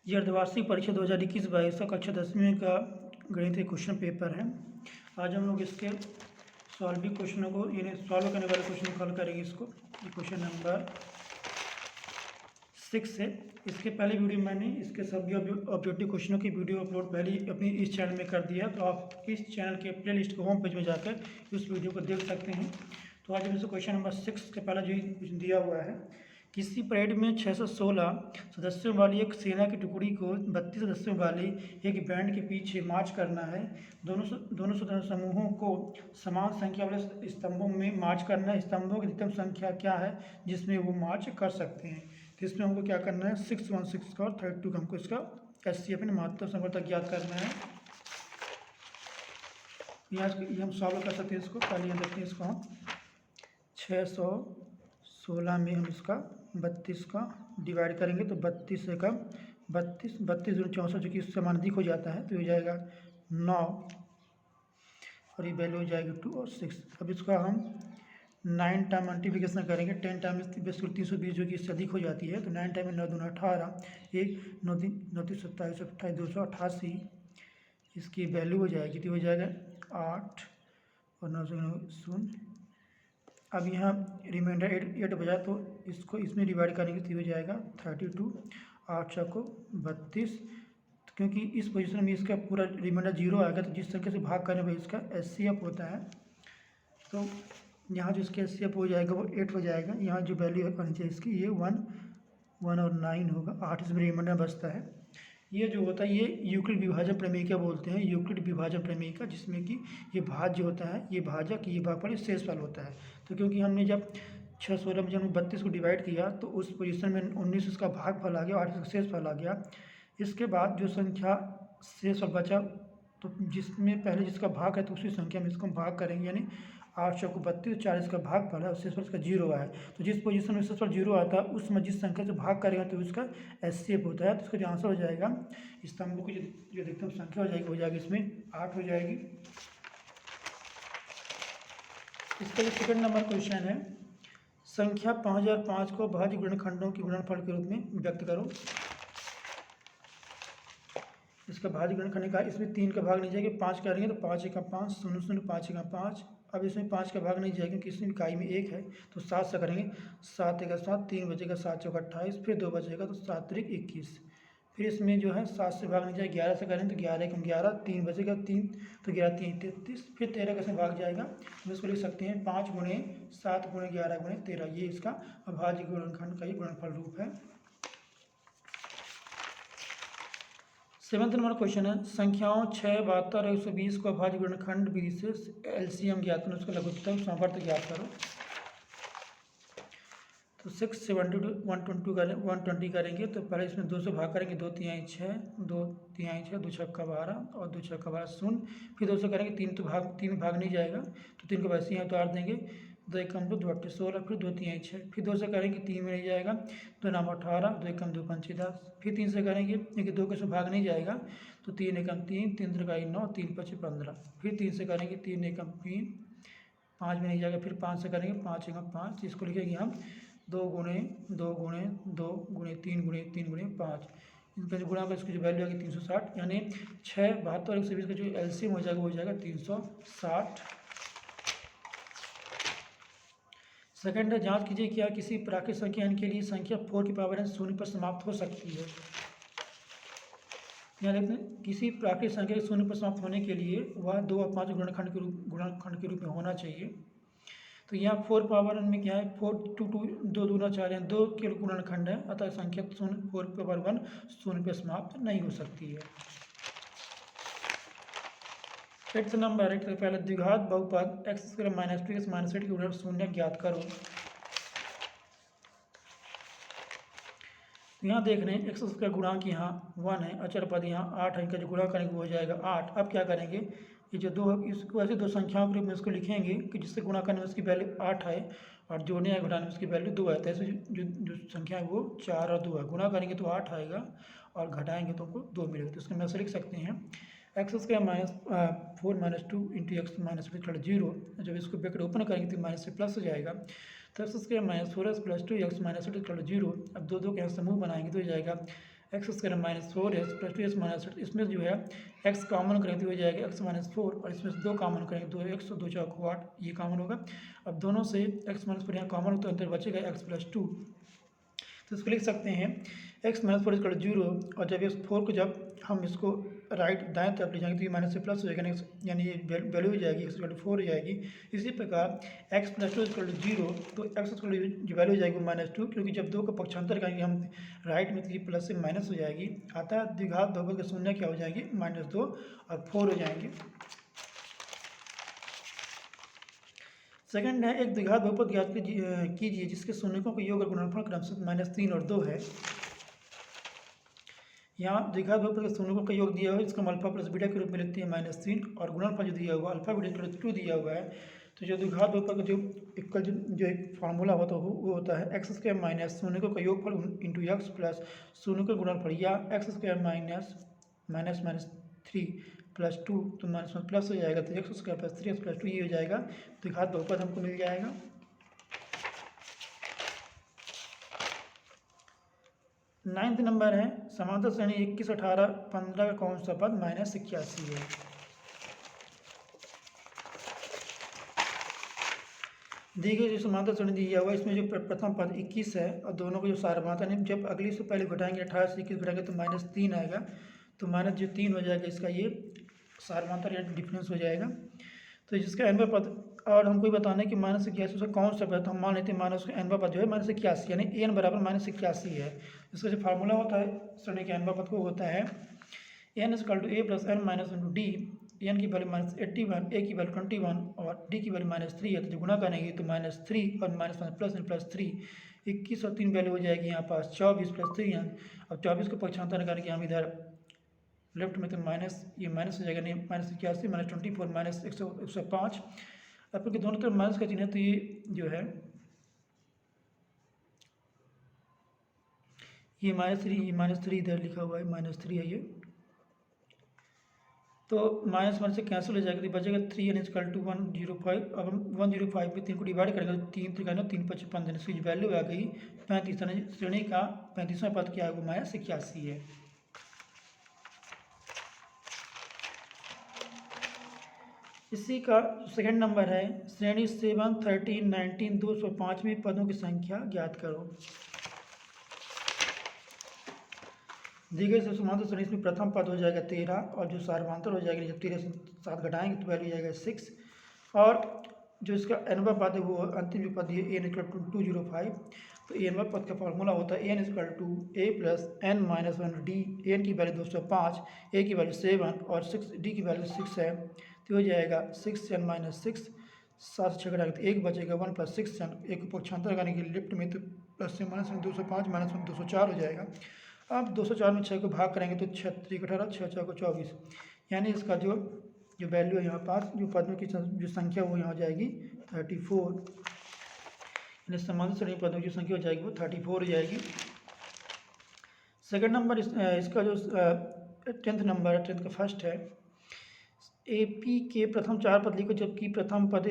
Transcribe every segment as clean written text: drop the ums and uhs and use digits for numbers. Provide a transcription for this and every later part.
ये अर्धवार्षिक परीक्षा 2021-22 का कक्षा 10वीं का गणित क्वेश्चन पेपर है। आज हम लोग इसके सॉल्विंग क्वेश्चनों को यानी सॉल्व करने वाले क्वेश्चन को हल करेंगे। इसको ये क्वेश्चन नंबर 6 है। इसके पहले वीडियो मैंने इसके सभी ऑब्जेक्टिव क्वेश्चनों की वीडियो अपलोड पहले ही अपनी इस चैनल में कर दिया, तो आप इस चैनल के प्ले लिस्ट को होम पेज में जाकर इस वीडियो को देख सकते हैं। तो आज हम क्वेश्चन नंबर 6 के पहला जो दिया हुआ है, किसी परेड में 616 सदस्यों वाली एक सेना की टुकड़ी को 32 सदस्यों वाले एक बैंड के पीछे मार्च करना है। दोनों समूहों को समान संख्या वाले स्तंभों में मार्च करना है। स्तंभों की अधिकतम संख्या क्या है जिसमें वो मार्च कर सकते हैं। तो इसमें हमको क्या करना है, 6, 1, 6 का और 32 का हमको इसका HCF यानी महत्तम संख्या ज्ञात करना है। ये हम सॉल्व कर सकते हैं। इसको पहले यहाँ देखते हैं, इसको हम 616 में हम इसका 32 का डिवाइड करेंगे तो 32 से कम 32 64 जो कि इससे मान अधिक हो जाता है, तो हो जाएगा 9 और ये वैल्यू हो जाएगी 2 और 6। अब इसका हम 9 टाइम मल्टीप्लिकेशन करेंगे। 10 टाइम बेसिकली 320 जो कि इससे अधिक हो जाती है, तो 9 टाइम 9 दूना 18, 1 9 3 9 3 27 28 288 इसकी वैल्यू हो जाएगी, तो हो जाएगा 8 और 9 0। अब यहाँ रिमाइंडर 8 बजा, तो इसको इसमें डिवाइड करेंगे तो हो जाएगा 32, 8 को 32। तो क्योंकि इस पोजीशन में इसका पूरा रिमाइंडर 0 आएगा, तो जिस संख्या से भाग करने पर इसका HCF होता है, तो यहाँ जो इसका HCF हो जाएगा वो 8 हो जाएगा। यहाँ जो वैल्यू होनी चाहिए इसकी ये 1 और 9 होगा, 8 इसमें रिमाइंडर बचता है। ये जो होता है ये यूक्लिड विभाजन प्रमेय बोलते हैं, यूक्लिड विभाजन प्रमेय, जिसमें कि ये भाज्य होता है, ये भाजक, ये भागफल, शेषफल होता है। तो क्योंकि हमने जब 616 में जब 32 को डिवाइड किया तो उस पोजीशन में 19 इसका भागफल आ गया, 8 इसका शेषफल आ गया। इसके बाद जो संख्या शेषफल बचा, तो जिसमें पहले जिसका भाग है तो उसी संख्या में इसको हम भाग करेंगे, यानी 8 को 32, 4 इसका भागफल है और शेषफल इसका 0 है। तो जिस पोजीशन में शेषफल 0 आता है उसमें जिस संख्या से भाग करेगा तो उसका HCF होता है। तो इसका जो आंसर हो जाएगा, स्तंभों की जो अधिकतम संख्या हो जाएगी इसमें 8 हो जाएगी। इसका जो सेकंड नंबर क्वेश्चन है, संख्या 5005 को भाज्य गुणनखंडों के गुणनफल के रूप में व्यक्त करो। इसका भाज्य गुणनखंड का, इसमें 3 का भाग नहीं जाएगा, 5 करेंगे तो 5 का 5, 0 0 5 का 5। अब इसमें 5 का भाग नहीं जाएगा क्योंकि इसमें इकाई में 1 है, तो 7 से करेंगे, 7 1 7, 3 बचेगा, 7 चौका 28, फिर 2 बचेगा तो 7 3 21। फिर इसमें जो है 7 से भाग नहीं जाएगा, 11 से करेंगे तो 11 1 11, 3 बचेगा 3, तो 11 3 33, फिर 13 का इसमें भाग जाएगा। हम इसको लिख सकते हैं 5 गुणे 7 गुणे 11 गुणे 13, ये इसका अभाज्य गुणनखंड का ही गुणनफल रूप है। 7th नंबर क्वेश्चन है, संख्याओं 6, 72 और 120 को अभाज्य गुणनखंड विधि से LCM ज्ञात करो, उसका लघुत्तम सामर्थ्य ज्ञात करो। तो 6 से 120 करेंगे तो पहले इसमें 2 से भाग करेंगे, 2 तिहाई 6, 2 तिहाई 6, 2 छक्का 12 और 2 छक्का 12 0। फिर 2 से करेंगे, 3 भाग नहीं जाएगा, तो 3 को वैसे ही उतार देंगे, 2 एकम 2, 2 8 16, फिर 2 तिहाई 6, फिर 2 से करेंगे 3 में नहीं जाएगा, 2 9 18, 2 एकम 2 5 10, फिर 3 से करेंगे, लेकिन 2 के से भाग नहीं जाएगा, तो 3 एकम 3, 3 त्रिकाई 9, 3 5 15, फिर 3 से करेंगे, 3 एकम 3, 5 में नहीं जाएगा, फिर 5 से करेंगे, 5 एकम 5, इसको लिखेंगे हम 2 गुणे 2 गुणे 2 गुणे 3 गुणे 3 गुणे 5, इनका जो गुणा का इसकी जो वैल्यू आएगी 360, यानी 6, 72 और 120 का जो LCM हो जाएगा वो हो जाएगा 360। सेकंड है, जांच कीजिए क्या किसी प्राकृतिक संख्या n के लिए संख्या 4 की पावर n शून्य पर समाप्त हो सकती है। यहाँ देखते हैं, किसी प्राकृतिक संख्या के शून्य पर समाप्त होने के लिए वह 2 और 5 गुणनखंड के रूप में होना चाहिए। तो यहाँ 4 पावर n में क्या है, 4 2 2 दूना 4 है, 2 के गुणनखंड है, अतः संख्या 4 पावर 1 शून्य पर समाप्त नहीं हो सकती है। 8th नंबर, 8 का पहला द्विघात बहुपद x² - 2x - 8 के गुणन शून्य ज्ञात करो। यहाँ देख रहे हैं x का गुणांक यहाँ 1 है, अचर पद यहाँ 8 है, इनका जो गुणा करेंगे वो हो जाएगा 8। अब क्या करेंगे, ये जो 2 है इसको ऐसे 2 संख्याओं के रूप में इसको लिखेंगे कि जिससे गुणा करने में उसकी वैल्यू 8 है और जोड़ने या घटाने में उसकी वैल्यू 2 है। तो ऐसे जो संख्या है वो 4 और 2 है, गुणा करेंगे तो 8 आएगा और घटाएंगे तो हमको 2 मिलेगा। तो इसको हम ऐसे लिख सकते हैं, x² - 4 - 2 × x - 0। जब इसको ब्रैकेट ओपन करेंगे तो माइनस से प्लस हो जाएगा, तो x² - 4x + 2x - 8 = 0। अब 2 के यहाँ समूह बनाएंगे तो हो जाएगा x square minus 4s plus 2s minus 8, इसमें जो है एक्स कॉमन करेंगे तो हो जाएगा एक्स माइनस 4, और इसमें से 2 कॉमन करेंगे 2x और 2 4 8, ये कॉमन होगा। अब दोनों से एक्स माइनस 4 यहाँ कॉमन हो तो अंदर बचेगा एक्स प्लस 2, तो इसको लिख सकते हैं एक्स माइनस 4 इक्वल 0, और जब इस 4 को जब हम इसको राइट दाएं तरफ ले जाएंगे तो ये माइनस से प्लस हो जाएगा, यानी ये वैल्यू हो जाएगी एक्स इक्वल 4 हो जाएगी। इसी प्रकार एक्स प्लस 2 इक्वल 0, तो एक्स इक्वल जो वैल्यू हो जाएगी वो -2, क्योंकि जब 2 का पक्षांतर करेंगे हम राइट में तो ये प्लस से माइनस हो जाएगी। अतः द्विघात बहुपद की शून्य क्या हो जाएगी, -2 और 4 हो जाएंगे। सेकंड है एक द्विघात बहुपद ज्ञात कीजिए जिसके शून्यकों का योग और गुणनफल क्रमशः -3 और 2 है। यहाँ द्विघात बहुपद के शून्यकों का योग दिया हुआ है, इसका हम अल्फा प्लस बीटा के रूप में लिखते हैं -3, और गुणनफल जो दिया हुआ अल्फा बीटा प्लस 2 दिया हुआ है। तो जो द्विघात बहुपद का जो इक्वल जो एक फार्मूला होता है वो होता है एक्स स्क्वायर माइनस शून्यकों का योगफल इंटू एक्स प्लस शून्य का गुणनफल, या एक्स स्क्वायर माइनस 3 प्लस 2, तो माइनस में प्लस हो जाएगा, तो x square plus 3x plus 2 ये हो जाएगा, द्विघात बहुपद हमको मिल जाएगा। नाइन्थ नंबर है समांतर श्रेणी 21, 18, 15 का कौन सा पद -81 है। दी गई जो समांतर श्रेणी दिया हुआ है इसमें जो प्रथम पद 21 है और दोनों को जो सारमाता है, जब अगली से पहले घटाएंगे 18 से 21 घटाएंगे तो -3 आएगा, तो -3 हो जाएगा, इसका ये सारमांतर या डिफरेंस हो जाएगा। तो जिसका n पद, और हमको बताना है कि -81 उसका कौन सा पद, तो हम मान लेते हैं माइनस n पद जो है -81, यानी n बराबर -81 है। इसका जो फार्मूला होता है श्रेणी के n पद को होता है n = a + n - d, n की वैल्यू -81, a की वैल्यू 21 और d की वैल्यू -3 है, तो जो गुणा करेंगे तो -3 और +3, 21 और 3 वैल्यू हो जाएगी यहाँ पास 24 + 3 है। अब 24 को पक्षांतर करके हम इधर लेफ्ट में तो ये माइनस हो जाएगा, नहीं -81 -24 -105, अब क्योंकि दोनों तरफ माइनस का चिन्ह है तो ये जो है ये -3 इधर लिखा हुआ है, -3 है ये, तो माइनस से कैंसिल हो जाएगा तो बचेगा 3n = 105। अब हम 105 में 3 को डिवाइड करेंगे तो 3 3 3 5 15, इसकी वैल्यू आ गई 35। श्रेणी का 35वां पद क्या है, वो -81 है। इसी का सेकंड नंबर है श्रेणी 7, 13, 19, 205वें पदों की संख्या ज्ञात करो। दी गई समांतर श्रेणी में प्रथम पद हो जाएगा 13, और जो सार्वधातुक हो जाएगा जब 13 से 7 घटाएंगे तो वैल्यू जाएगा 6, और जो इसका nवां पद है वो अंतिम जो पद है n = 205, तो nवां पद का फॉर्मूला होता है n = a + n - 1d, n की वैल्यू 205, a की वैल्यू 7 और 6 d की वैल्यू 6 है, तो हो जाएगा 6n - 6, 7 से 6 घटाएंगे तो 1 बचेगा, 1 + 6n, एक को पक्षांतर करने के लेफ्ट में तो प्लस से माइनस में 205 - 204 हो जाएगा। अब 204 में 6 को भाग करेंगे तो 6 3 18, 6 4 24, यानी इसका जो वैल्यू है यहाँ पास जो पदों की जो संख्या वो यहाँ हो जाएगी 34, यानी समांतर श्रेणी पदों की संख्या हो जाएगी वो 34 हो जाएगी। सेकंड नंबर इसका जो 10th नंबर है, 10th का फर्स्ट है, AP के प्रथम 4 पद लिखो जबकि प्रथम पद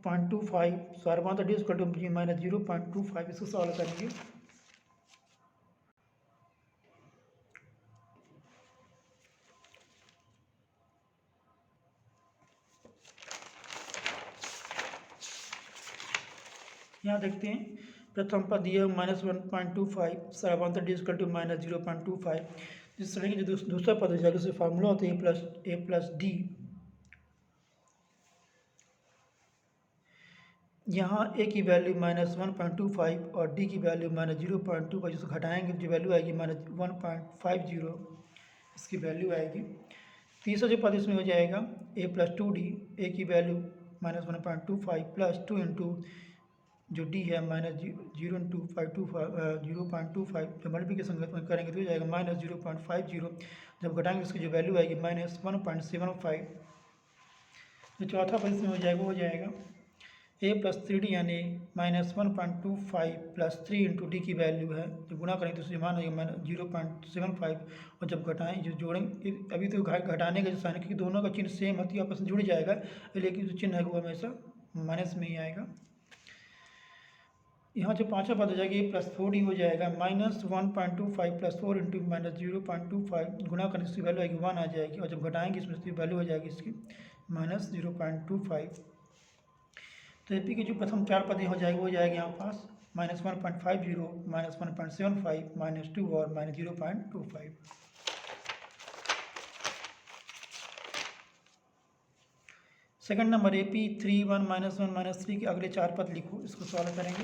-1.25, सार्वधातुक d = -0.25, इसको सॉल्व करेंगे। यहाँ देखते हैं प्रथम पद दिया -1.25, सार्वधातुक d = -0.25, इस तरह की जो दूसरा पद हो जाएगा उससे फार्मूला होता है a + d। यहाँ a की वैल्यू -1.25 और d की वैल्यू -0.25, जिसको घटाएंगे जो वैल्यू आएगी -1.50, इसकी वैल्यू आएगी। तीसरा जो पद इसमें हो जाएगा a + 2d, a की वैल्यू -1.25 प्लस 2 इंटू जो d है -0.25, जब मल्टीप्लिकेशन करेंगे तो हो जाएगा -0.50, जब घटाएंगे इसकी जो वैल्यू आएगी -1.75। जो चौथा पद इसमें हो जाएगा वो हो जाएगा a + 3d, यानी -1.25 प्लस 3 इंटू डी की वैल्यू है, जब गुणा करेंगे तो उससे मान आएगा -0.75, और जब घटाएं जो जोड़ेंगे अभी तो घटाने का जो साइन, क्योंकि दोनों का चिन्ह सेम होती है आपस में जुड़ जाएगा, लेकिन जो चिन्ह है वो हमेशा माइनस में ही आएगा। यहाँ जो पाँचवा पद हो जाएगा ये +4d हो जाएगा, -1.25 +4 इंटू -0.25 गुना करने से इसकी वैल्यू आएगी 1 आ जाएगी, और जब घटाएंगे इसमें इसकी वैल्यू हो जाएगी इसकी -0.25। तो एपी के जो प्रथम चार पद हो जाएगी वो हो जाएगी यहाँ पास -1.50 -1.75 -2 और -0.25। सेकंड नंबर AP 3 1 -1 -3 के अगले चार पद लिखो, इसको सॉल्व करेंगे।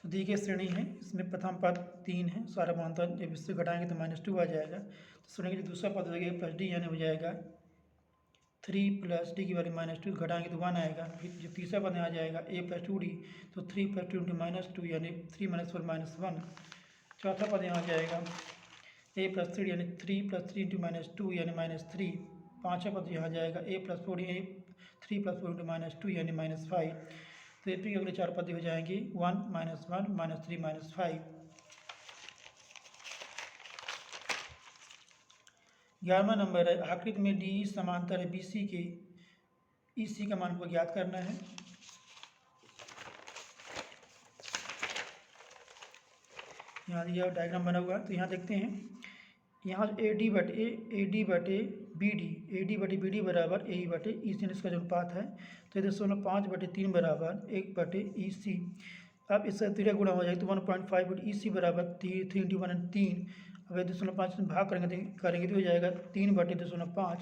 तो दी गई श्रेणी है, इसमें प्रथम पद 3 है, सारा मानता जब इससे घटाएंगे तो -2 आ जाएगा। तो श्रेणी का दूसरा पद हो जाएगा +D यानी हो जाएगा 3 + D की वैल्यू -2 घटाएंगे तो 1 आएगा। फिर जो तीसरा पद आ जाएगा A + 2D, तो 3 + 2 × -2 यानी 3 - 4 -1। चौथा पद यहाँ आ जाएगा A + 3 यानी 3 + 3 × -2 यानी -3। पाँचवा पद यहाँ आ जाएगा A + 4 यानी 3 + 4 × -2 यानी -5। तो AP के अगले चार पद हो जाएंगे 1 -1 -3 -5। 11वां नंबर है, आकृति में DE समांतर है BC के, EC का मान को ज्ञात करना है। यहाँ दिया डायग्राम बना हुआ है, तो यहाँ देखते हैं, यहाँ AD बटे BD बराबर AE बटे EC इसका जो अनुपात है, तो 5/3 बराबर 1/EC। अब इससे तिरक गुणा हो जाएगा तो 1.5 बटे EC बराबर 3 × 1 3। अब 2.5 से भाग करेंगे तो हो जाएगा 3/2.5।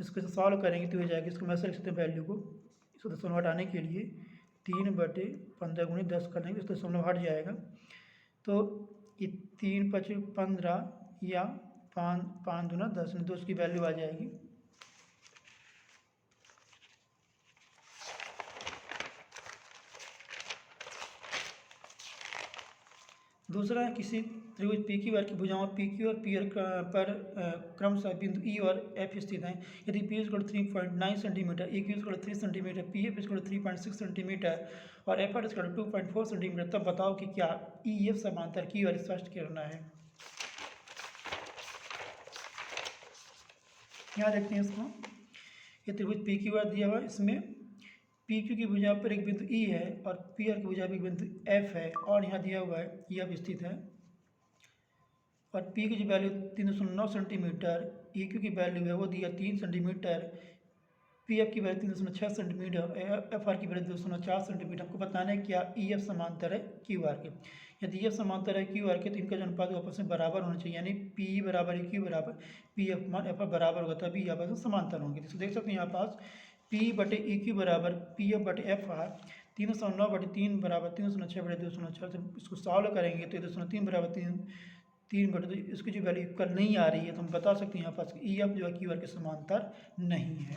इसको सॉल्व करेंगे तो हो जाएगा, इसको मैं लिख सकते हैं वैल्यू को, इसको दशमलव हटाने के लिए 3/15 × 10 कर देंगे, इसको दशमलव हट जाएगा। तो ये 3 × 5 = 15 या 5 × 2 = 10 में 2 की वैल्यू आ जाएगी। दूसरा है, किसी त्रिभुज PQR की भुजाओं PQ और PR पर क्रमशः बिंदु E और F स्थित हैं। यदि P = 3.9 centimetre, EQ = 3 centimetre, PF = 3.6 centimetre और FR = 2.4 सेंटीमीटर, तब बताओ कि क्या EF समांतर QR स्पष्ट करना है। यहाँ देखते हैं इसको, ये त्रिभुज PQR दिया हुआ है, इसमें PQ की भुजा पर एक बिंदु E है और PR की भुजा पर एक बिंदु F है, और यहाँ दिया हुआ है EF स्थित है, और P की जो वैल्यू 309 सेंटीमीटर, EQ की वैल्यू है वो दिया 3 सेंटीमीटर, PF की वैल्यू 306 सेंटीमीटर, FR की वैल्यू 204 सेंटीमीटर। हमको बताना है क्या EF समांतर है QR के। यदि EF समांतर है QR के तो इनका जो अनुपात आपस में बराबर होना चाहिए, यानी PE बराबर EQ बराबर PF मान FR बराबर होगा, तभी ये आपस में समांतर होंगे। तो देख सकते हैं यहाँ पास PE बटे EQ बराबर PF बटे FR 309/3 बराबर 306/204। इसको सॉल्व करेंगे तो 203 बराबर 3 बटे, तो इसकी जो वैल्यू इक्वल नहीं आ रही है, तो हम बता सकते हैं यहाँ पास EF जो है QR के समांतर नहीं है।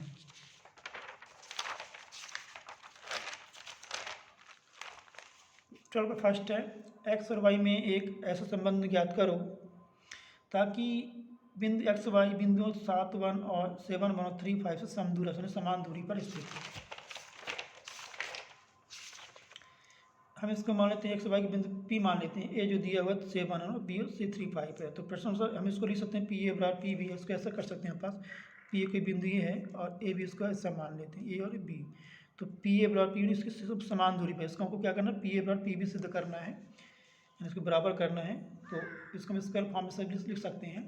चलो फर्स्ट है, X और Y में एक ऐसा संबंध ज्ञात करो ताकि बिंदु XY बिंदुओं 7 1 और 7 1 और 3 5 से समदूर समान दूरी पर स्थित है। हम इसको मान लेते हैं XY के बिंदु P मान लेते हैं, A जो दिया हुआ 7 1 और B 3 5 है। तो प्रश्न अनुसार हम इसको लिख सकते हैं PA बराबर PB, इसको ऐसा कर सकते हैं, हम पास PA के बिंदु ये है और AB इसको ऐसा मान लेते हैं A और B। तो PA बराबर PB इसके सब समान दूरी पर, इसको हमको क्या करना है, PA बराबर PB सिद्ध करना है, इसको बराबर करना है। तो इसको हम स्क्वायर फॉर्म से लिख सकते हैं।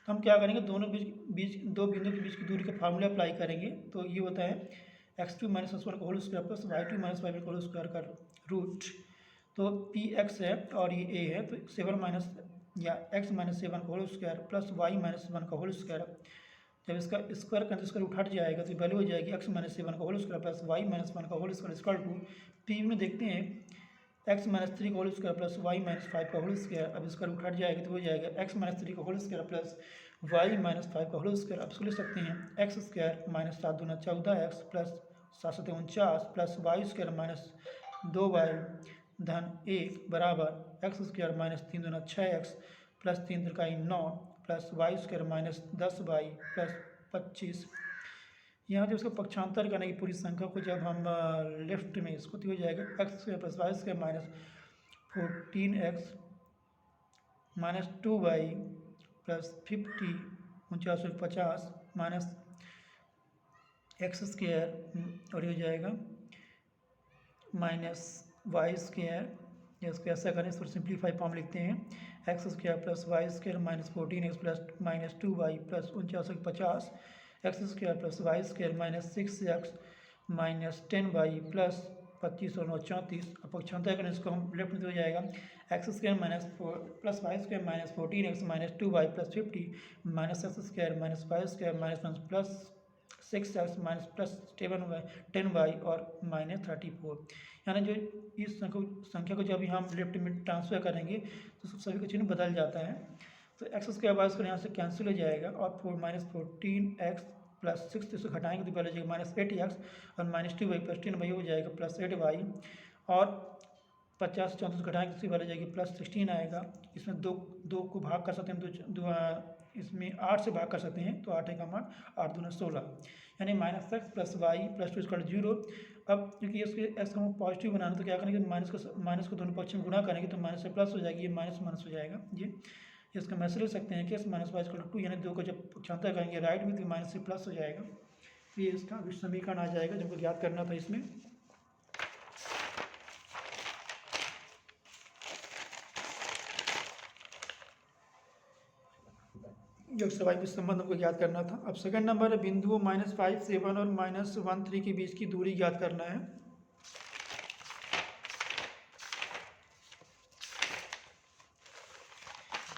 तो हम क्या करेंगे, दोनों बीच दो बिंदुओं के बीच की दूरी का फार्मूला अप्लाई करेंगे। तो ये होता है x2 - x1 का whole square plus y2 - y1 का होल स्क्वायर का रूट। तो Px है और ये A है, तो 7 माइनस या x - 7 का होल स्क्वायर प्लस y - 1 का होल स्क्वायर। जब इसका स्क्वायर का स्क्वायर रूट हट जाएगा तो वैल्यू हो जाएगी x - 7 का होल स्क्वायर प्लस y - 1 का whole square equal to P में देखते हैं x - 3 का होल स्क्वायर प्लस y - 5 का होल स्क्वायर। अब इसका रूट हट जाएगा तो हो जाएगा x - 3 का होल स्क्वायर प्लस y - 5 का होल स्क्वायर। अब इसको लिख सकते हैं x स्क्वायर - 7 दूना 14x plus 7 7 49 plus y square - 2y धन 1 बराबर x स्क्वायर - 3 दूना 6x plus 3 त्रिकाई 9 plus y square - 10y plus 25। यहाँ जो उसका पक्षांतर करने की पूरी संख्या को जब हम लेफ्ट में इसको तो हो जाएगा x square plus y square minus 14x minus 2y plus 50 4950 minus x square और ये हो जाएगा माइनस वाई स्क्वायर। इसको ऐसा करें, इसको सिंप्लीफाई फॉर्म लिखते हैं, x square plus y square minus 14x plus minus 2y plus 4950, x square plus y square minus 6x minus 10y plus 25 और 9 34। अब पक्षांतर करें इसको हम लेफ्ट में हो जाएगा x square minus plus y square minus 14x minus 2y plus 50 minus x square minus y square minus plus 6x minus plus 10y और माइनस 34। यानी जो इस संख्या को जब हम लेफ्ट में ट्रांसफर करेंगे तो सभी का चिन्ह बदल जाता है। तो एक्स स्क्वायर वाई स्क्वायर यहाँ से कैंसिल हो जाएगा और माइनस 14x प्लस 6 इसको घटाएंगे तो पहले हो जाएगा माइनस 8x और माइनस 2y प्लस 10y हो जाएगा प्लस 8y और 50 34 घटाएंगे तो पहले जाएगी प्लस 16 आएगा। इसमें दो को भाग कर सकते हैं, इसमें 8 से भाग कर सकते हैं तो 8 का मान 8 दूना 16, यानी minus x plus y plus 2 इसका 0। अब क्योंकि इसके एक्स को पॉजिटिव बनाना तो क्या करेंगे, माइनस को दोनों पक्ष में गुणा करेंगे तो माइनस से प्लस हो जाएगी, ये माइनस माइनस हो जाएगा। ये इसका मैसेज ले सकते हैं कि इस माइनस वाई इक्वल टू 2, यानी 2 को जब पक्षांतर करेंगे राइट में तो माइनस से प्लस हो जाएगा। तो ये इसका समीकरण आ जाएगा जब ज्ञात करना था इसमें। जो सवाई में संबंध हमको ज्ञात करना था। अब सेकंड नंबर है बिंदुओं -5 7 और -1 3 के बीच की दूरी ज्ञात करना है।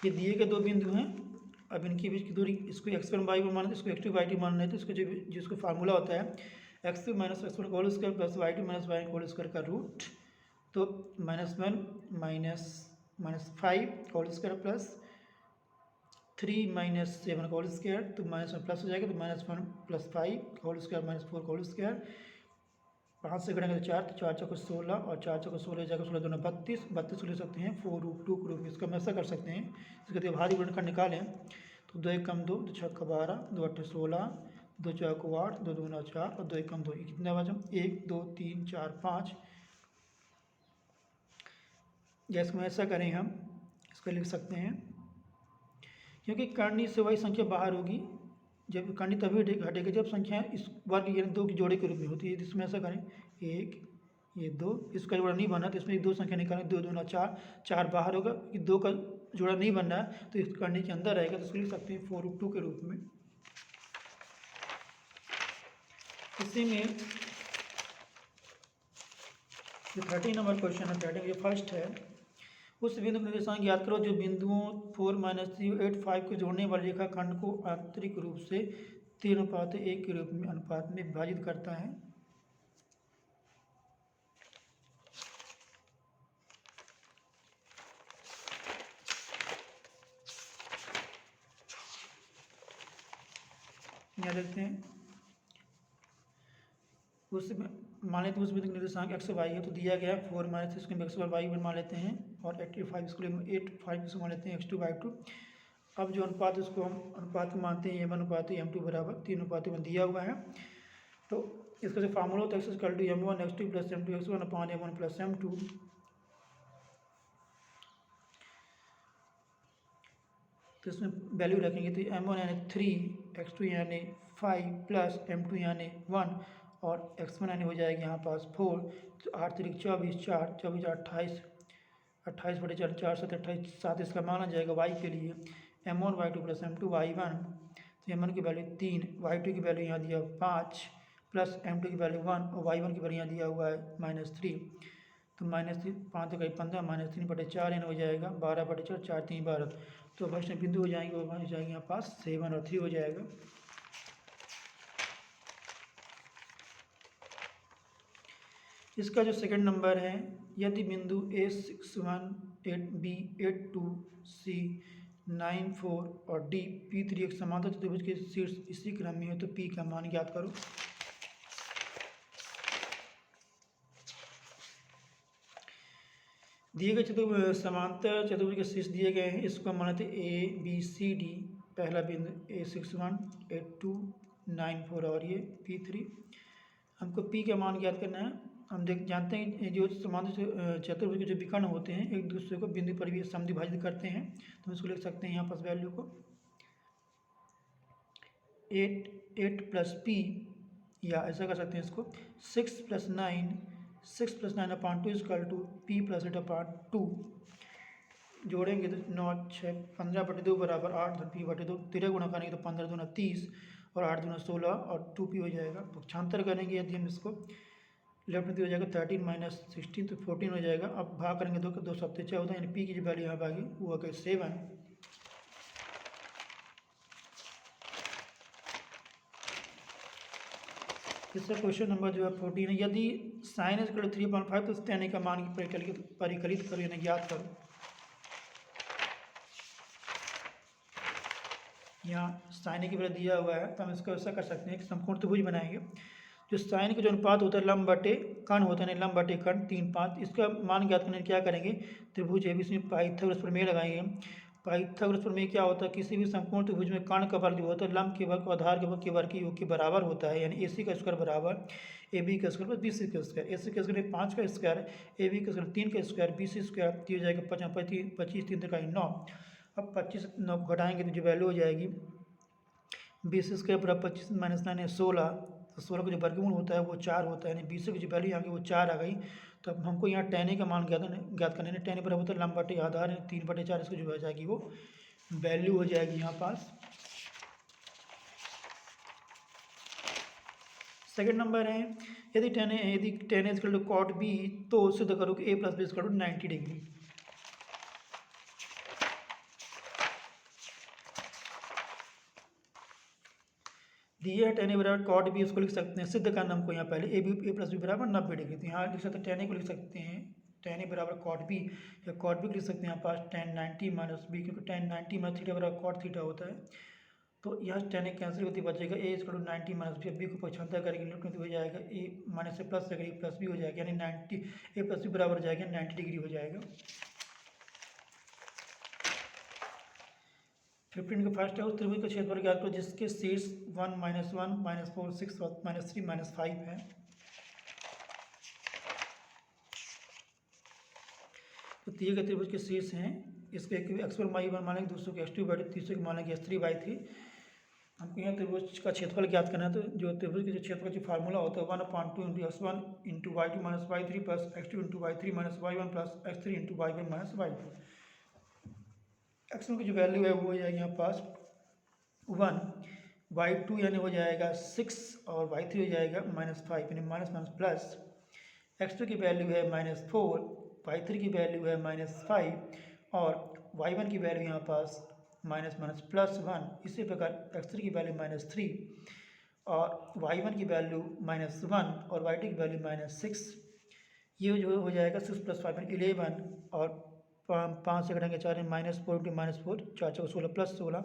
ये दिए गए दो बिंदु हैं, अब इनके बीच की दूरी, इसको x1 y1 मान लेते, इसको x2 y2 मान लेते। इसको जिसको फार्मूला होता है x2 - x1 whole square plus y2 - y1 whole square का रूट, तो -1 - 5 whole square plus 3 - 7 whole square, तो -1 प्लस हो जाएगा तो -1 + 5 होल स्क्वायर -4 होल स्क्वायर। 5 से करेंगे तो 4, तो 4 चौको 16 और 4 चौको 16 हो जाएगा, 16 दूना 32, 32 को ले सकते हैं 4√2 के रूप में। इसका हम ऐसा कर सकते हैं, इसका जब भारी गुणनखंड निकालें तो 2 × 2 2 6 12 2 8 16 2 4 8 2 दूना 4 और 2 × 2 कितना बचा 1 2 3 4 5। जैसे में ऐसा करें हम इसको लिख सकते हैं, क्योंकि कर्णी से वही संख्या बाहर होगी, जब कर्णी तभी घटेगी जब संख्या इस वर्ग यानी 2 के जोड़े के रूप में होती है। इसमें ऐसा करें 1 ये 2, इसका जोड़ा नहीं बना तो इसमें 2 संख्या निकालें, 2 दूना 4 4 बाहर होगा कि 2 का जोड़ा नहीं बन रहा है तो इस कर्णी के अंदर रहेगा, तो इसको लिख सकते हैं 4√2 के रूप में। इसी में 13 नंबर क्वेश्चन है, 13 ये फर्स्ट है। उस बिंदु का निर्देशांक ज्ञात करो जो बिंदुओं 4 - 3 8 5 को जोड़ने वाले रेखाखंड को आंतरिक रूप से 3:1 के रूप में अनुपात में विभाजित करता है। यहाँ देखते हैं उस मान लेते हैं उस बिंदु का निर्देशांक x y है, तो दिया गया 4 - 3 इसको x y1 मान लेते हैं और 85 इसको 85 इसको मान लेते हैं x2 y2। अब जो अनुपात उसको हम अनुपात मानते हैं m1/m2 बराबर 3:1 दिया हुआ है, तो इसका जो फार्मूला होता है x = m1 x2 + m2 x1/m1 + m2। तो इसमें वैल्यू रखेंगे तो m1 यानी 3, x2 यानी 5 प्लस m2 यानी 1 और x1 यानी हो जाएगी यहाँ पास 4, तो 8 3 24 4 24 28 28/4 4 7 28 7 इसका माना जाएगा y के लिए m1 y2 + m2 y1। तो m1 की वैल्यू 3, y2 की वैल्यू यहाँ दिया 5 प्लस m2 की वैल्यू 1 और y1 की वैल्यू यहाँ दिया हुआ है -3। तो -3 5 तो 15 -3/4 यानी हो जाएगा 12/4 4 3 12। तो फर्स्ट बिंदु हो जाएंगे, वो हो जाएंगे यहाँ पास 7 और 3 हो जाएगा। इसका जो सेकंड नंबर है, यदि बिंदु A61 8B 82 C 94 और D P3 एक समांतर चतुर्भुज के शीर्ष इसी क्रम में है तो P का मान ज्ञात करो। दिए गए समांतर चतुर्भुज के शीर्ष दिए गए हैं, इसको मान लेते ABCD। पहला बिंदु A61 82 94 और ये P3। हमको P का मान ज्ञात करना है। हम जानते हैं जो समांतर चतुर्भुज के जो विकर्ण होते हैं एक दूसरे को बिंदु पर भी समद्विभाजित करते हैं, तो इसको लिख सकते हैं यहाँ पास वैल्यू को 8 + P या ऐसा कर सकते हैं इसको 6+9 equal to P plus eight upon 2। जोड़ेंगे तो 9 6 15/2 बराबर 8 धन p/2। 13 गुणा करेंगे तो 15 दूना 30 और 8 दूना 16 और 2p हो जाएगा। पक्षांतर करेंगे यदि हम इसको लेफ्ट में हो जाएगा 13 माइनस 16 तो 14 हो जाएगा। अब भाग करेंगे 2 सप्ते 6 होता है, यानी पी की जो वैल्यू यहाँ भागी वो हो गई 7। इसका क्वेश्चन नंबर जो है 14 है। यदि साइन इज इक्वल टू 3/5 तो tan का मान परिकलित करो यानी ज्ञात करो। यहाँ साइन की वजह दिया हुआ है तो हम इसको ऐसा कर सकते हैं कि समकोण त्रिभुज बनाएंगे। जो साइन का जो अनुपात होता है लंब बटे कर्ण होता है, लंब बटे कर्ण 3/5। इसका मान ज्ञात करने क्या करेंगे, त्रिभुज एबीसी में पाइथागोरस प्रमेय लगाएंगे। पाइथागोरस प्रमेय क्या होता है, किसी भी समकोण त्रिभुज में कर्ण का वर्ग जो होता है लंब के वर्ग आधार के वर्ग के वर्ग के योग के बराबर होता है, यानी AC का स्क्वायर बराबर AB का स्क्वायर प्लस BC का स्क्वायर। AC का स्क्वायर 5 का स्क्वायर, AB का स्क्वायर 3 का स्क्वायर, BC स्क्वायर हो जाएगा 25 3 का 9। अब 25 9 घटाएंगे तो जो वैल्यू हो जाएगी BC स्क्वायर बराबर 25 माइनस 9 है 16। तो 16 का जो वर्गमूल होता है वो 4 होता है, यानी BC की जो वैल्यू यहाँ की वो 4 आ गई। तो अब हमको यहाँ tan का मान ज्ञात करना है। tan बराबर होता है लंब बटे आधार 3/4, इसको जो हो जाएगी वो वैल्यू हो जाएगी यहाँ पास। सेकंड नंबर है, यदि tan is equal to cot B तो सिद्ध करो कि A plus B equal to 90 degree. दिया है tan A बराबर cot B, इसको लिख सकते हैं, सिद्ध करना हमको यहाँ पहले A प्लस B बराबर 90 डिग्री। तो यहाँ लिख सकते हैं tan A को लिख सकते हैं tan A बराबर cot B, या cot B को लिख सकते हैं यहाँ पास tan 90 माइनस B, क्योंकि tan 90 माइनस थीटा बराबर cot थीटा होता है। तो यहाँ tan A कैंसिल होती बचेगा A equal to 90 minus B। B को पक्षांतर करेंगे लेफ्ट में हो जाएगा A माइनस से प्लस से प्लस B हो जाएगा, यानी 90 A प्लस B बराबर हो जाएगा 90 डिग्री हो जाएगा। 15 का फर्स्ट है, उस त्रिभुज का क्षेत्रफल ज्ञात करो जिसके शीर्ष 1 -1 -4 6 और -3 -5 है। तो दिए गए त्रिभुज के शीर्ष हैं, इसके एक x1 y1 मानेंगे, दूसरे को x2/2, तीसरे को मानेंगे x3/3। हमको यहाँ त्रिभुज का क्षेत्रफल ज्ञात करना है। तो जो त्रिभुज के जो क्षेत्रफल का जो फार्मूला होता है 1/2 × x1 × y2 - y3 plus x2 × y3 - y1 plus x3 × y1 - y2। x1 की जो वैल्यू है वो हो जाएगी यहाँ पास 1, y2 यानी हो जाएगा 6 और y3 हो जाएगा -5, यानी माइनस माइनस प्लस। x2 की वैल्यू है -4, y3 की वैल्यू है -5 और y1 की वैल्यू यहाँ पास माइनस माइनस +1। इसी प्रकार x3 की वैल्यू -3 और y1 की वैल्यू -1 और y2 की वैल्यू -6। ये जो हो जाएगा 6 + 5 11 और 5 से घटाएंगे 4 -4 × -4 4 4 16 +16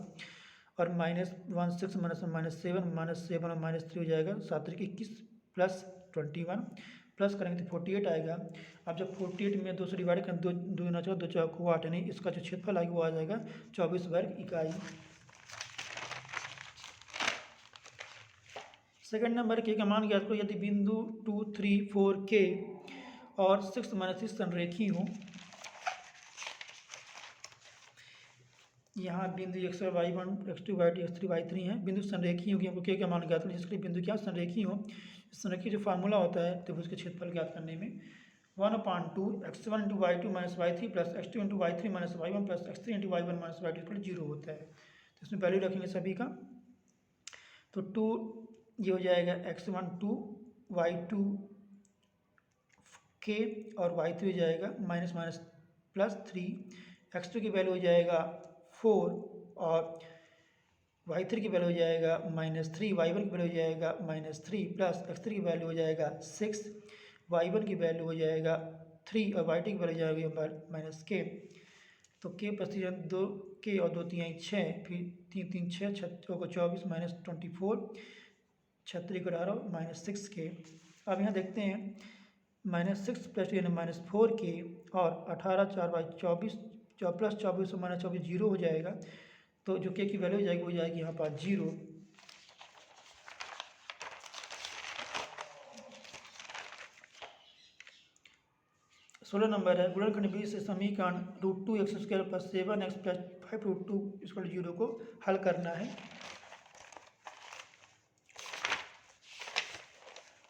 और -1 6 -7 और -3 हो जाएगा 7 3 21 प्लस 21 प्लस करेंगे तो 48 आएगा। अब जब 48 में 2 से डिवाइड करें 2 2 × 4 2 4 8, यानी इसका जो क्षेत्रफल आएगा वो आ जाएगा 24 वर्ग इकाई। सेकंड नंबर के का मान ज्ञात करो यदि बिंदु 2 3 4 के और 6 -6 संरेखी हो। यहाँ बिंदु x1 y1 x2 y2 x3 y3 है, बिंदु संरेखी होगी। हमको क्या मान ज्ञात करो जिसके लिए बिंदु क्या संरेखी हो। संरेखी जो फार्मूला होता है त्रिभुज के क्षेत्रफल ज्ञात करने में 1/2 x1 × y2 - y3 plus x2 × y3 - y1 plus x3 × y1 - y2 0 होता है। तो इसमें वैल्यू रखेंगे सभी का। तो 2 ये हो जाएगा x1 2 y2 k और y3 हो जाएगा माइनस माइनस +3। x2 की वैल्यू हो जाएगा 4 और y3 की वैल्यू हो जाएगा -3, y1 की वैल्यू हो जाएगा -3 प्लस x3 की वैल्यू हो जाएगा 6, y1 की वैल्यू हो जाएगा 3 और y2 की वैल्यू हो जाएगा -k। तो k + 3 2 k और 2 3 6, फिर 3 3 6 6 को 24 -24 36 को 18 -6k। अब यहाँ देखते हैं -6 + 2 यानी -4k और 18 4 / 24 प्लस 24 -24 0 हो जाएगा। तो जो k की वैल्यू हो जाएगी वो जाएगी यहाँ पर 0। सोलह नंबर है, गुणनखंड B से समीकरण √2x² + 7x + 5√2 = 0 को हल करना है।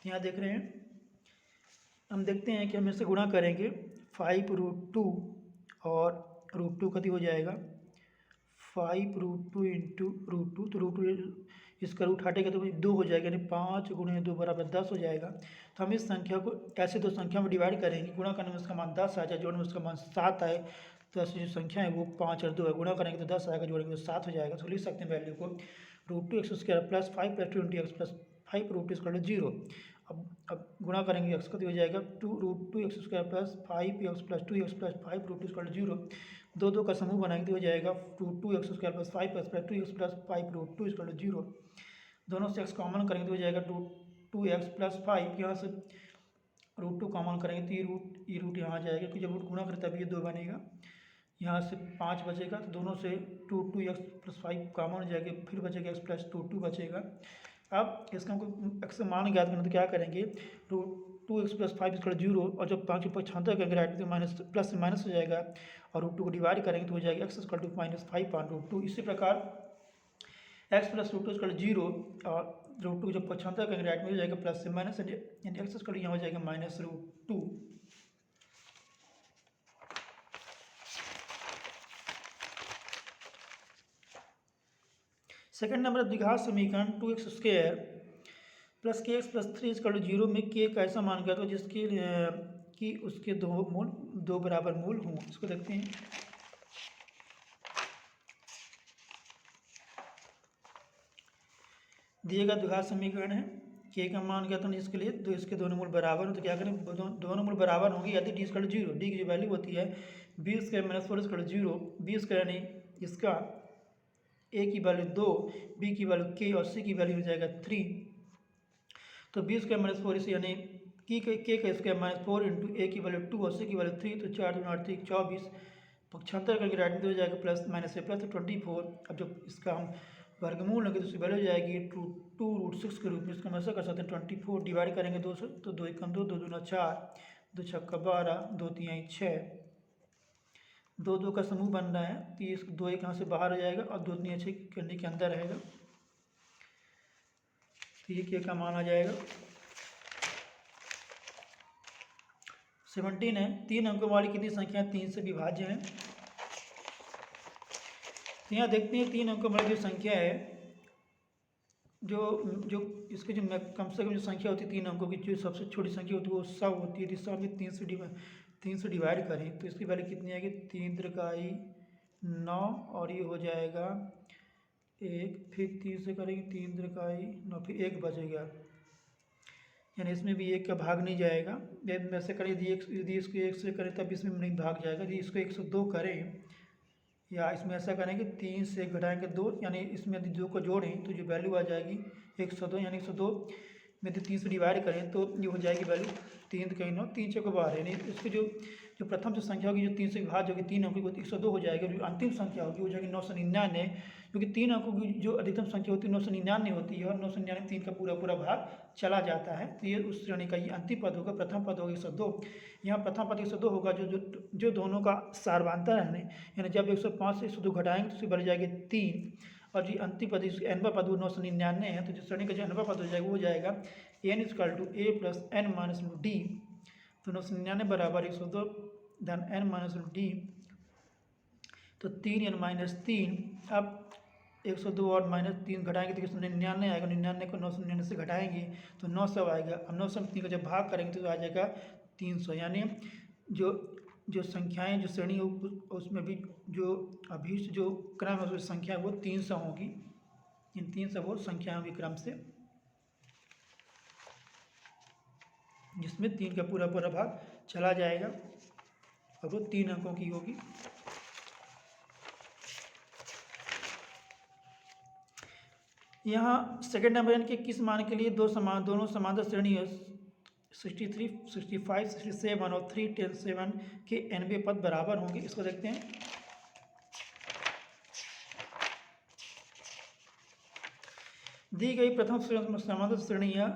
यहाँ देख रहे हैं, हम देखते हैं कि हम इससे गुणा करेंगे 5√2 और √2 कति हो जाएगा 5√2 इंटू √2, तो √2 इसका रूट हटेगा तो 2 हो जाएगा, यानी 5 गुणे 2 बराबर 10 हो जाएगा। तो हम इस संख्या को ऐसे दो संख्या में डिवाइड करेंगे, गुणा करने में उसका मान 10 आ जाए, जोड़ने में उसका मान 7 आए, तो ऐसी जो संख्या है वो 5 और 2 है, गुणा करेंगे तो 10 आएगा, जोड़ेंगे तो 7 हो जाएगा। तो लिख सकते हैं वैल्यू को √2x² plus 5 plus 20x plus 5 √2 0। अब गुणा करेंगे x का तो हो जाएगा √2x² plus 5x plus 2x plus 5 √2 0। दो दो का समूह बनाएंगे तो हो जाएगा 2x² plus 5x plus 2x plus 5 √2 0। दोनों से x कॉमन करेंगे तो हो जाएगा 2x प्लस 5, यहाँ से √2 कॉमन करेंगे तो ये रूट यहाँ आ जाएगा, क्योंकि जब रूट गुणा करें तभी ये 2 बनेगा। यहाँ से 5 बचेगा, तो दोनों से 2x प्लस 5 कॉमन हो जाएगा, फिर बचेगा x प्लस 2 बचेगा। अब इसका हमको x का मान ज्ञात करना, तो क्या करेंगे 2x प्लस 5 0, और जब 5 ऊपर छांतर करेंगे राइट तो माइनस प्लस से माइनस हो जाएगा, और √2 को डिवाइड करेंगे तो हो जाएगा x -5/√2। इसी प्रकार x प्लस √2 0 और √2 को जब छांतर करेंगे राइट में हो जाएगा प्लस से माइनस, यानी x यहाँ हो जाएगा -√2। सेकंड नंबर द्विघात समीकरण 2x² प्लस kx प्लस 3 0 में k का ऐसा मान कर दो जिसके कि उसके दो बराबर मूल हों। इसको देखते हैं। दिएगा द्विघात समीकरण है, k का मान क्या था इसके लिए, तो इसके दोनों मूल बराबर हो, तो क्या करें दोनों मूल बराबर होंगे यदि d 0, d की जो वैल्यू होती है b² - 4 0, b² यानी इसका a की वैल्यू 2, b की वैल्यू k और c की वैल्यू हो जाएगा 3। तो b² - 4 इसे यानी k का स्क्वायर -4 इंटू a की वैल्यू 2 और c की वैल्यू 3, तो 4 × 8 = 24, पक्षांतर करके राइट में हो जाएगा प्लस माइनस से प्लस 24। अब जब इसका हम वर्गमूल लेंगे तो उसकी वैल्यू हो जाएगी 2√6 के रूप में। इसका हम ऐसा कर सकते हैं 24 डिवाइड करेंगे 2 से, तो 2 × 2 2 दूना 4, 2 छक्का 12, 2 तिहाई 6, 2 2 का समूह बन रहा है, तो ये 2 1 यहाँ से बाहर हो जाएगा और 2 तिहाई 6 करने के अंदर रहेगा, तो ये k का मान आ जाएगा 17 है। 3 अंकों वाली कितनी संख्या 3 से विभाज्य है, तो यहाँ देखते हैं 3 अंकों वाली जो संख्या है, जो इसके जो कम से कम जो संख्या होती है 3 अंकों की, जो सबसे छोटी संख्या होती है वो 100 होती है। तो 100 में 3 से डिवाइड करें तो इसकी वैल्यू कितनी आएगी 3 त्रिकाई 9, और ये हो जाएगा 1, फिर 3 से करेंगे 3 त्रिकाई 9, फिर 1 बचेगा, यानी इसमें भी 1 का भाग नहीं जाएगा। जब ऐसे करें यदि इसको 1 से करें तब इसमें नहीं भाग जाएगा। यदि इसको 102 करें, या इसमें ऐसा करेंगे 3 से घटाएंगे 2, यानी इसमें यदि 2 को जोड़ें तो जो वैल्यू आ जाएगी 102, यानी 102 में यदि 3 से डिवाइड करें तो ये हो जाएगी वैल्यू 3 त्रिकाई 9, 3 चौके 12, यानी इसकी जो प्रथम जो संख्या होगी जो 3 से विभाज्य होगी 3 अंकों की 102 हो जाएगी, और जो अंतिम संख्या होगी वो जाएगी 999, क्योंकि 3 अंकों की जो अधिकतम संख्या होती है 999 होती है, और 999 3 का पूरा भाग चला जाता है, तो ये उस श्रेणी का ये अंतिम पद होगा। प्रथम पद होगा 102, यहाँ प्रथम पद 102 होगा जो दोनों का सार्वधान्तर है, यानी जब 105 से 102 घटाएंगे तो उसकी बढ़ जाएगी 3, और जो अंतिम पद n पद वो 999 है, तो जो श्रेणी का जो n पद हो जाएगा वो जाएगा n = a + n - d, तो 999 बराबर 102 धन n - d, तो 3n - 3। अब 102 और -3 घटाएंगे तो 99 आएगा, 99 को 999 से घटाएंगे तो 900 आएगा। अब 900 में 3 का जब भाग करेंगे तो आ जाएगा 300, यानी जो संख्याएं जो श्रेणी उसमें भी जो अभीष्ट जो क्रम है उसमें संख्या वो 300 होगी। इन 300 वो संख्या होगी क्रम से, जिसमें 3 का पूरा भाग चला जाएगा और वो 3 अंकों की होगी। यहाँ सेकंड नंबर के किस मान के लिए दोनों समांतर श्रेणी है 63, 65, 67 और 310 के nवें पद बराबर होंगे। इसको देखते हैं। दी गई प्रथम समांतर श्रेणी है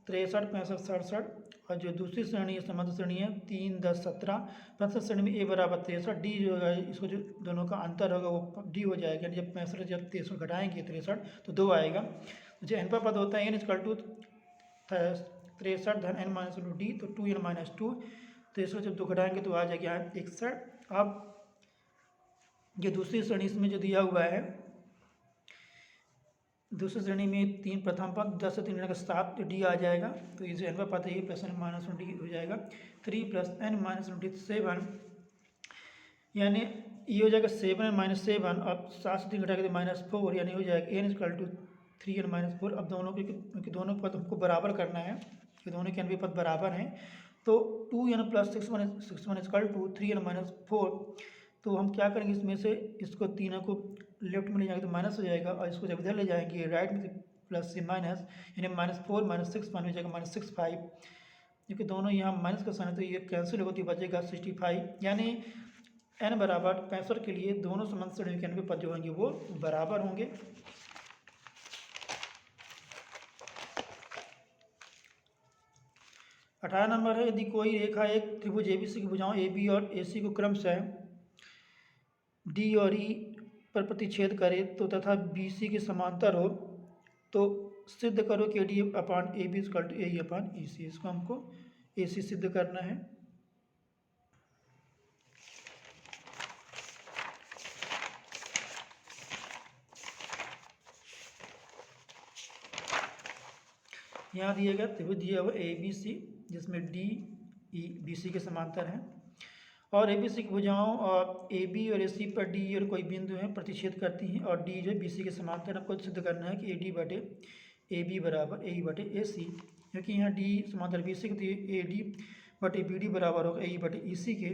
63, 65, 67, और जो दूसरी श्रेणी है समांतर श्रेणी है 3, 10, 17। प्रथम श्रेणी में a = 63, d जो है इसको जो दोनों का अंतर होगा वो d हो जाएगा। जब 65 जब 63 घटाएंगे 63 तो 2 आएगा। जो n पर पद होता है n = 63 धन n माइनस डी तो 2n माइनस 2, तो इसको जब 2 घटाएंगे तो आ जाएगा यहाँ 61। अब ये दूसरी श्रेणी इसमें जो दिया हुआ है, दूसरी श्रेणी में 3 प्रथम पद 10 से 3 का 7 डी आ जाएगा, तो ये जो n पद है ये प्लस n माइनस डी हो जाएगा। 3 प्लस n माइनस डी 7, यानी ये हो जाएगा 7n माइनस 7, अब 7 से 3 घटा के तो -4, यानी हो जाएगा n equal to 3n minus 4। अब दोनों के दोनों पद हमको बराबर करना है, कि दोनों के n भी पद बराबर हैं, तो 2n plus 6 equal to 3n minus 4। तो हम क्या करेंगे, इसमें से इसको तीनों को लेफ्ट में ले जाएंगे तो माइनस हो जाएगा, और इसको जब इधर ले जाएंगे राइट में प्लस से माइनस, यानी -4 -6 मान हो जाएगा -65, क्योंकि दोनों यहाँ माइनस का साइन है तो ये कैंसिल होगा तो बचेगा 65, यानी n बराबर 65 के लिए दोनों समान श्रेणी के n पद जो होंगे वो बराबर होंगे। अठारह नंबर है, यदि कोई रेखा एक त्रिभुज एबीसी की भुजाओं AB और AC को क्रमशः D और E पर प्रतिच्छेद करे तो तथा BC के समांतर हो, तो सिद्ध करो कि AD upon AB equal to AE upon EC। इसको हमको AC सिद्ध करना है। यहाँ दिया गया त्रिभुज दिया हुआ ABC, जिसमें DE BC के समांतर हैं, और ABC की भुजाओं और AB और AC पर D और कोई बिंदु है प्रतिच्छेद करती हैं, और D जो BC के समांतर। आपको सिद्ध करना है कि AD बटे AB बराबर AE बटे AC, क्योंकि यहाँ D समांतर BC के, तो AD बटे BD बराबर होगा AE बटे EC के।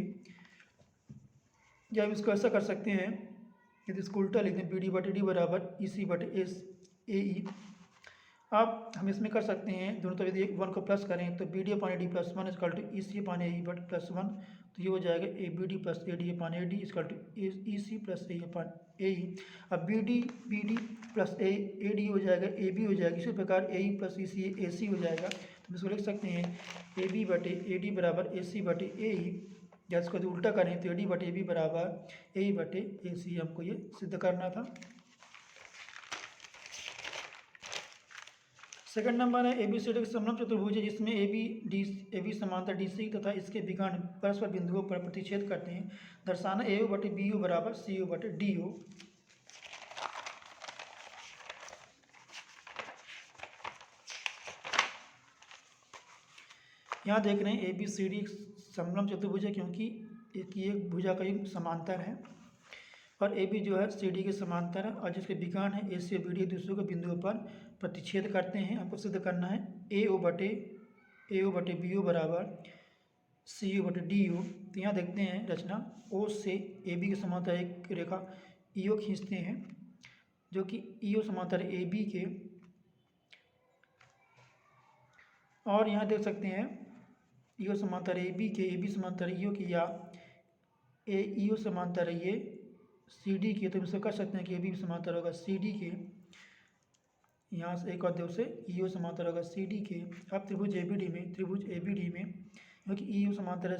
या हम इसको ऐसा कर सकते हैं, यदि इसको उल्टा लिखते हैं BD बटे D बराबर EC बटे AE। अब हम इसमें कर सकते हैं दोनों तरफ, यदि 1 को प्लस करें तो BD upon AD plus 1 equal to EC upon AE but plus 1, तो ये हो जाएगा BD plus AD upon AD equal to EC plus AE upon AE। अब BD प्लस AD हो जाएगा AB हो जाएगा, इसी प्रकार AE प्लस EC AC हो जाएगा। तो हम इसको लिख सकते हैं AB बटे AD बराबर AC बटे AE, या इसको यदि उल्टा करें तो AD बटे AB बराबर AE बटे AC, हमको ये सिद्ध करना था। सेकंड नंबर है, ABCD का समलंब चतुर्भुज है जिसमें AB समांतर DC तथा इसके विकर्ण परस्पर बिंदुओं पर प्रतिच्छेद करते हैं। दर्शाना AO बटे BO बराबर CO बटे DO। यहाँ देख रहे हैं ABCD समलंब चतुर्भुज है, क्योंकि एक भुजा का ही समांतर है, और AB जो है CD के समांतर है, और जिसके विकर्ण है AC और BD दूसरों के बिंदुओं पर प्रतिच्छेद करते हैं। हमको सिद्ध करना है AO बटे BO बराबर CO बटे DO। तो यहाँ देखते हैं रचना, O से AB के समांतर एक रेखा EO खींचते हैं, जो कि EO समांतर AB के, और यहाँ देख सकते हैं EO समांतर AB के, AB समांतर EO के, या EO समांतर ये CD के, तो इसको कर सकते हैं कि AB समांतर होगा CD के, यहाँ से एक और दो से EO समांतर होगा CD के। अब त्रिभुज ABD में क्योंकि EO समांतर है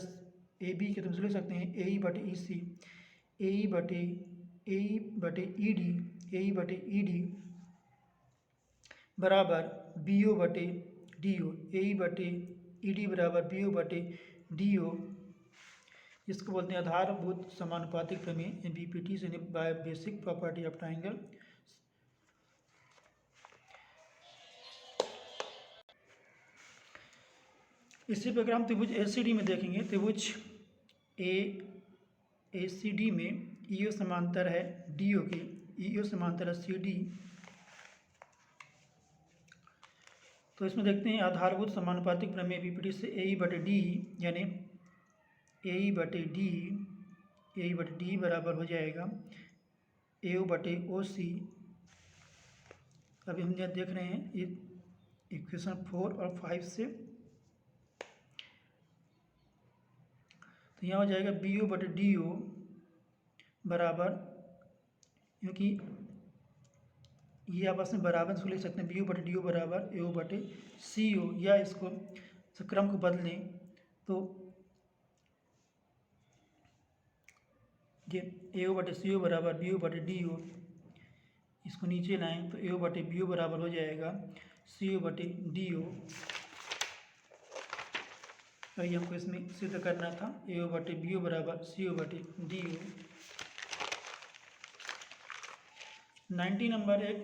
AB के, तो हम लिख सकते हैं AE बटे EC, AE बटे ED बराबर BO बटे DO, AE बटे ED बराबर BO बटे DO। इसको बोलते हैं आधारभूत समानुपातिक प्रमेय, BPT से by basic property of triangle. इसी प्रकार हम त्रिभुज ACD में देखेंगे। त्रिभुज ACD में EO समांतर है DO के, EO समांतर है CD। तो इसमें देखते हैं आधारभूत समानुपातिक प्रमेय BPT से AE बटे D, यानी AE बटे D बराबर हो जाएगा AO बटे OC। अभी हम यहाँ देख रहे हैं इक्वेशन 4 और 5 से, तो यहाँ हो जाएगा BO बटे DO बराबर, क्योंकि ये आपस में बराबर, इसको लिख सकते हैं BO बटे DO बराबर AO बटे CO, या इसको क्रम को बदलें तो ये AO बटे CO बराबर BO बटे DO, इसको नीचे लाएं तो AO बटे BO बराबर हो जाएगा CO बटे DO। और ये हमको इसमें सिद्ध करना था AO बटे BO बराबर CO बटे DO। 90 नंबर एक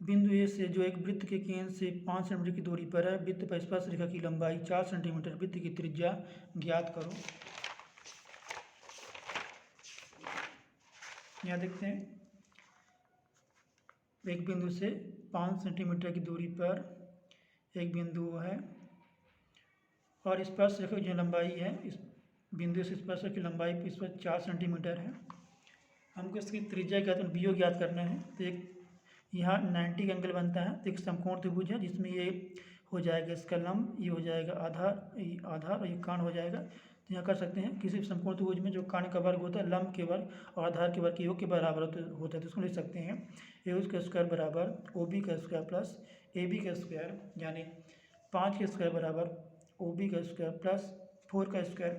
बिंदु ए से जो एक वृत्त के केंद्र से 5 सेंटीमीटर की दूरी पर है, वृत्त पर स्पर्श रेखा की लंबाई 4 सेंटीमीटर, वृत्त की त्रिज्या ज्ञात करो। यहाँ देखते हैं एक बिंदु से 5 सेंटीमीटर की दूरी पर एक बिंदु है और स्पर्श रेखा की जो लंबाई है इस बिंदु से स्पर्श रेखा की लंबाई इस पर 4 सेंटीमीटर है। हमको इसकी त्रिज्या ज्ञात BO ज्ञात करना है। तो एक यहाँ 90 का एंगल बनता है, तो एक समकोण त्रिभुज है जिसमें ये हो जाएगा इसका लंब, ये हो जाएगा आधार और ये काण हो जाएगा। तो यहाँ कर सकते हैं किसी भी समकोण त्रिभुज में जो काण का वर्ग होता है लंब के वर्ग और आधार के वर्ग के योग के बराबर होता है, तो इसको लिख सकते हैं AO का स्क्वायर बराबर OB का स्क्वायर प्लस AB का स्क्वायर, यानी 5 का स्क्वायर बराबर OB का स्क्वायर प्लस 4 का स्क्वायर,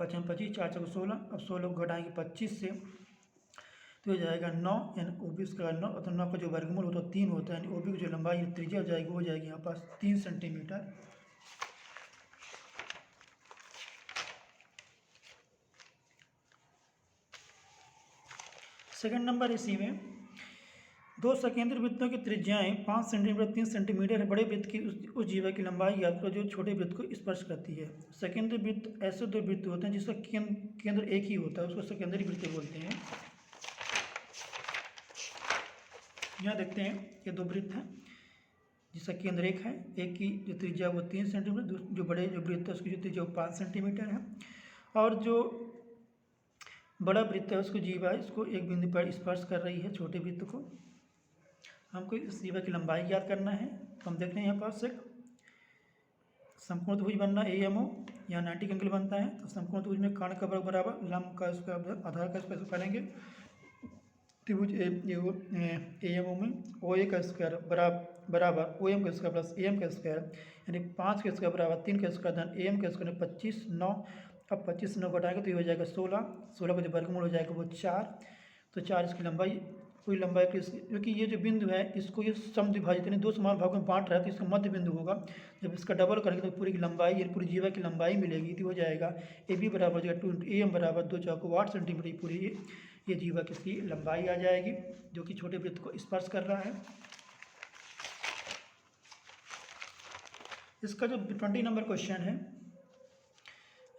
5 25 4 4 16। अब 16 को घटाएंगे 25 से तो हो जाएगा 9, यानी OB स्क्वायर 9, तो 9 का जो वर्गमूल होता है 3 होता है, यानी OB की जो लंबाई त्रिज्या हो जाएगी वो हो जाएगी यहाँ पास 3 सेंटीमीटर। सेकंड नंबर इसी में दो सकेंद्र वृत्तों की त्रिज्याएं 5 सेंटीमीटर 3 सेंटीमीटर है। बड़े वृत्त की उस जीवा की लंबाई याद करो जो छोटे वृत्त को स्पर्श करती है। सकेंद्र वृत्त ऐसे दो वृत्त होते हैं जिसका केंद्र एक ही होता है, उसको सकेंद्री वृत्त बोलते हैं। यहाँ देखते हैं ये दो वृत्त हैं जिसका केंद्र एक है, एक की जो त्रिज्या वो 3 सेंटीमीटर, जो बड़े जो वृत्त है उसकी जो त्रिज्या वो 5 सेंटीमीटर है, और जो बड़ा वृत्त है उसको जीवा इसको एक बिंदु पर स्पर्श कर रही है छोटे वृत्त को। हमको इस जीवा की लंबाई ज्ञात करना है। तो हम देखते हैं यहाँ पास एक समकोण त्रिभुज बनना AMO, यहाँ 90 का एंगल बनता है। तो समकोण त्रिभुज में काण का वर्ग बराबर लंब का स्क्वायर आधार का स्क्वायर करेंगे। त्रिभुज AMO में OA का स्क्वायर बराबर OM का स्क्वायर प्लस AM का स्क्वायर, यानी 5 का स्क्वायर बराबर 3 का स्क्वायर धन AM का स्क्वायर 25 9। अब 25 से 9 घटाएंगे तो ये हो जाएगा 16, 16 का जो वर्गमूल हो जाएगा वो 4। तो 4 इसकी लंबाई पूरी लंबाई क्योंकि ये जो बिंदु है इसको ये समद्विभाजित यानी दो समान भागों में बांट रहा है, तो इसका मध्य बिंदु होगा। जब इसका डबल करेंगे तो पूरी की लंबाई यानी पूरी जीवा की लंबाई मिलेगी, तो हो जाएगा AB बराबर हो जाएगा 2 × AM बराबर 2 4 को 8 सेंटीमीटर पूरी ये जीवा की लंबाई आ जाएगी जो कि छोटे वृत्त को स्पर्श कर रहा है। इसका जो 20 नंबर क्वेश्चन है,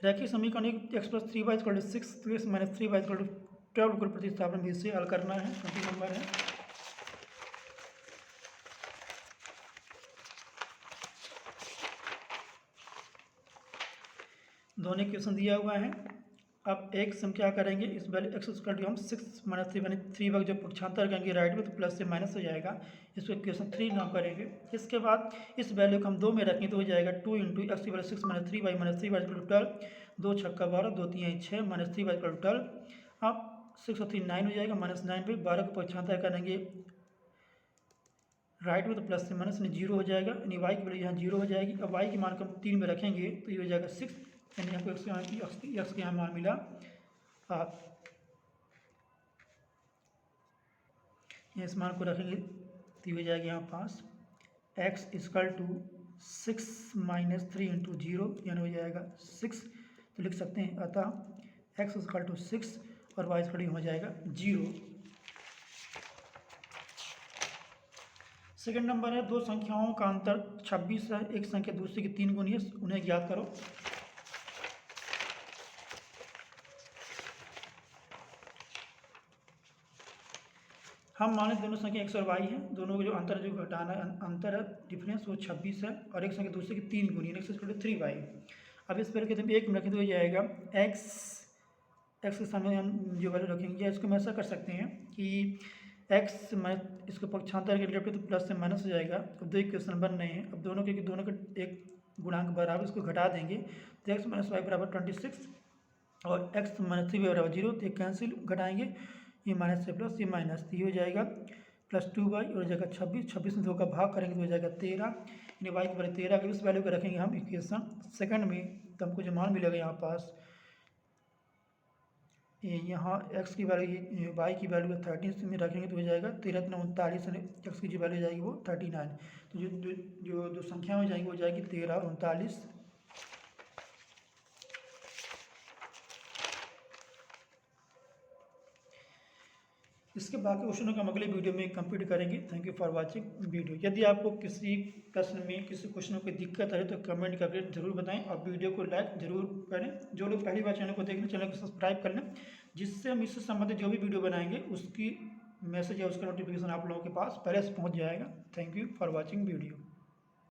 रैखिक समीकरण x + 3y = 6 3x - 3y = 12 को प्रतिस्थापन भी से हल करना है। 20 नंबर है। दोनों क्वेश्चन दिया हुआ है। अब एक हम क्या करेंगे, इस वैल्यू x = हम 6 - 3 यानी 3 वर्ग जब पक्षांतर करेंगे राइट में तो प्लस से माइनस हो जाएगा, इसको क्वेश्चन 3 नाम करेंगे। इसके बाद इस वैल्यू को हम 2 में रखेंगे तो हो जाएगा 2 × x = 6 - 3y - 3y = 12, 2 छक्का 12 2 3 6 - 3y = 12। अब 6 और 3 9 हो जाएगा, -9 पे 12 को पक्षांतर करेंगे राइट में तो प्लस से माइनस में 0 हो जाएगा, यानी y की वैल्यू यहाँ 0 हो जाएगी। अब y की मान को हम 3 में रखेंगे तो ये हो जाएगा 6, यानी हमको x के यहाँ मान मिला 8। इस मान को रखेंगे तो ये हो जाएगा यहाँ पास x = 6 - 3 × 0, यानी हो जाएगा 6। तो लिख सकते हैं अतः x = 6 और y = हो जाएगा 0। सेकंड नंबर है, दो संख्याओं का अंतर 26 है, एक संख्या दूसरे की 3 गुनी है, उन्हें ज्ञात करो। हम माने दोनों संख्या x और y है, दोनों का जो अंतर जो घटाना अंतर है डिफरेंस वो 26 है और एक संख्या दूसरे की 3 गुनी है, x = 3y। अब इस पर हम एक में रखें तो हो जाएगा x के सामने हम जो वैल्यू रखेंगे, इसको हम ऐसा कर सकते हैं कि x माइनस इसको पक्षांतर के रिलेटेड तो प्लस से माइनस हो जाएगा। अब दो इक्वेशन बन रहे हैं, अब दोनों के एक गुणांक बराबर इसको घटा देंगे तो x - y = 26 और x - 3y = 0, तो कैंसिल घटाएंगे, ये माइनस से प्लस ये माइनस, तो ये हो जाएगा +2y और हो जाएगा 26, 26 में 2 का भाग करेंगे तो हो जाएगा 13, यानी y की वैल्यू 13 के इस वैल्यू को रखेंगे हम इक्वेशन सेकंड में, तो हमको जो मान मिलेगा यहाँ पास यहाँ x की वैल्यू y की वैल्यू 13 में रखेंगे तो हो जाएगा 13 × 39, x की जो वैल्यू जाएगी वो 39। तो जो संख्या हो जाएगी वो जाएगी 13 और 39। इसके बाकी क्वेश्चनों को हम अगले वीडियो में कंप्लीट करेंगे। Thank you for watching video. यदि आपको किसी प्रश्न में किसी क्वेश्चन में कोई दिक्कत है तो कमेंट करके जरूर बताएं और वीडियो को लाइक जरूर करें। जो लोग पहली बार चैनल को देख रहे हैं चैनल को सब्सक्राइब कर लें, जिससे हम इससे संबंधित जो भी वीडियो बनाएंगे उसकी मैसेज या उसका नोटिफिकेशन आप लोगों के पास पहले से पहुँच जाएगा। Thank you for watching video.